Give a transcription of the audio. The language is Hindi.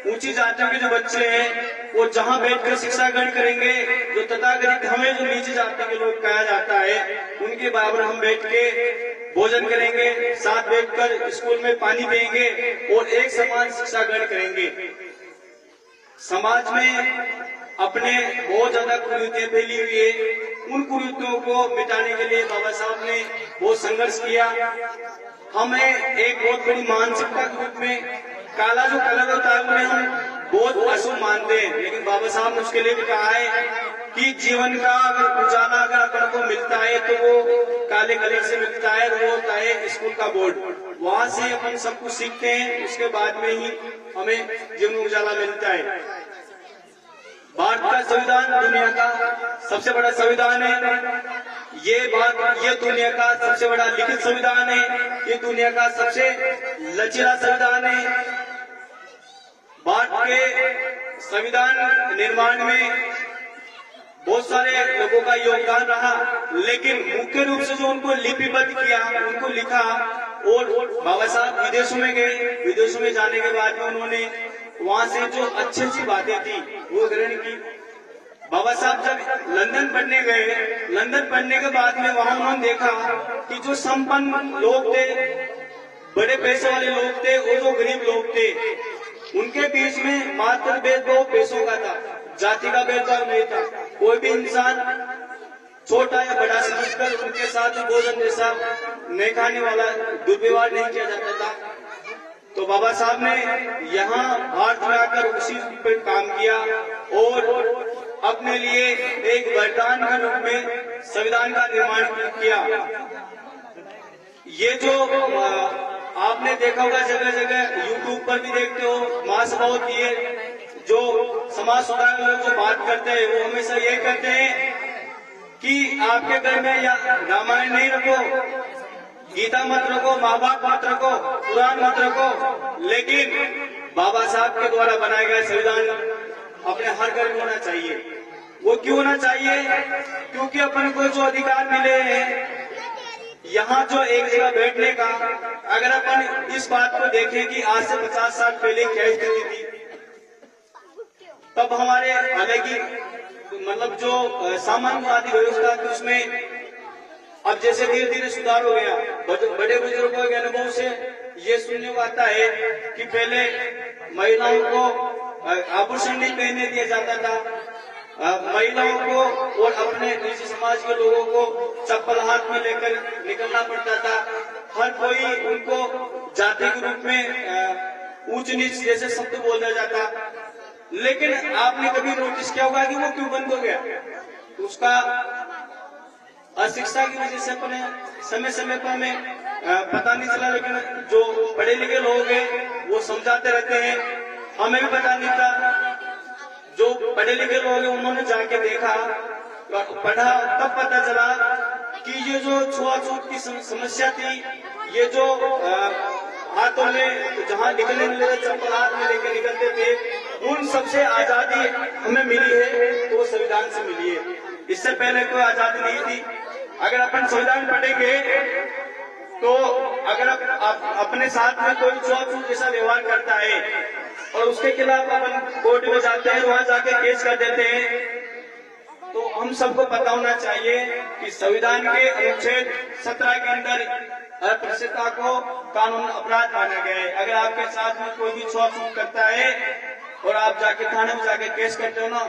ऊंची जातियों के जो बच्चे हैं वो जहां बैठकर शिक्षा ग्रहण करेंगे, जो तथाकथित हमें जो नीची जाति के लोग कहा जाता है उनके बराबर हम बैठ के भोजन करेंगे, साथ बैठकर स्कूल में पानी पिएंगे और एक समान शिक्षा ग्रहण करेंगे। समाज में अपने बहुत ज्यादा कुरीतियां फैली हुई है, उन कुरीतियों को मिटाने के लिए बाबा साहब ने बहुत संघर्ष किया। हमें एक बहुत बड़ी मानसिकता के रूप में काला जो कलर होता है उन्हें हम बहुत अशुभ मानते हैं, लेकिन बाबा साहब ने उसके लिए भी कहा है कि जीवन का अगर उजाला अगर अपन को मिलता है तो वो काले कलर से मिलता है, वो होता है स्कूल का बोर्ड। वहां से अपन सब कुछ सीखते हैं, उसके बाद में ही हमें जीवन उजाला मिलता है। भारत का संविधान दुनिया का सबसे बड़ा संविधान है। ये दुनिया का सबसे बड़ा लिखित संविधान है। ये दुनिया का सबसे लचीला संविधान है। भारत के संविधान निर्माण में बहुत सारे लोगों का योगदान रहा, लेकिन मुख्य रूप से जो उनको लिपिबद्ध किया, उनको लिखा, और बाबा साहब विदेशों में गए। विदेशों में जाने के बाद में उन्होंने वहां से जो अच्छी अच्छी बातें थी वो ग्रहण की। बाबा साहब जब लंदन पढ़ने गए, लंदन पढ़ने के बाद में वहां उन्होंने देखा कि जो संपन्न लोग थे, बड़े पैसे वाले लोग थे और जो गरीब लोग थे, उनके बीच में मात्र भेदभाव पैसों का था, जाति का भेदभाव नहीं था। कोई भी इंसान छोटा या बड़ा समझकर उनके साथ भोजन जैसा नहीं खाने वाला दुर्व्यवहार नहीं किया जाता था। तो बाबा साहब ने यहाँ भारत में आकर उसी पर काम किया और अपने लिए एक वरदान के रूप में संविधान का निर्माण किया। ये जो आपने देखा होगा जगह जगह यूट्यूब पर भी देखते हो, महासभा होती है, जो समाज सुधार लोग जो बात करते हैं वो हमेशा यही कहते हैं कि आपके घर में या रामायण नहीं रखो, गीता मत रखो, महाभारत मत रखो, कुरान मत रखो, लेकिन बाबा साहब के द्वारा बनाया गया संविधान अपने हर घर में होना चाहिए। वो क्यों होना चाहिए? क्योंकि अपन को जो अधिकार मिले हैं यहाँ जो एक जगह बैठने का, अगर अपन इस बात को देखें कि आज से 50 साल पहले क्या स्थिति थी, तब हमारे हालांकि मतलब जो सामान्यवादी व्यवस्था थी उसमें अब जैसे धीरे धीरे सुधार हो गया। बड़े बुजुर्गों के अनुभव से ये सुनने को आता है कि पहले महिलाओं को आभूषण नहीं पहनने दिया जाता था, महिलाओं को और अपने निजी समाज के लोगों को चप्पल हाथ में लेकर निकलना पड़ता था। हर कोई उनको जाति के रूप में ऊंच नीच जैसे शब्द बोला जाता। लेकिन आपने कभी नोटिस किया होगा कि वो क्यों बंद हो गया? उसका अशिक्षा की वजह से अपने समय समय पर हमें पता नहीं चला, लेकिन जो पढ़े लिखे लोग हैं वो समझाते रहते हैं, हमें भी पता नहीं था। जो पढ़े लिखे लोग हैं उन्होंने जाके देखा, पढ़ा, तब पता चला कि ये जो छुआछूत की समस्या थी, ये जो हाथों में जहाँ निकलने लगे चप्पल हाथ में लेकर निकलते थे, उन सबसे आजादी हमें मिली है तो संविधान से मिली है। इससे पहले कोई आजादी नहीं थी। अगर अपन संविधान पढ़ेंगे तो अगर आप अपने साथ में कोई छुआछूत जैसा व्यवहार करता है और उसके खिलाफ अपन कोर्ट में जाते हैं, वहां जाके केस कर देते हैं, तो हम सबको पता होना चाहिए कि संविधान के अनुच्छेद 17 के अंदर अस्पृश्यता को कानून अपराध माना गया है। अगर आपके साथ में कोई भी छुआछूत करता है और आप जाके थाने में जाके केस करते हो ना,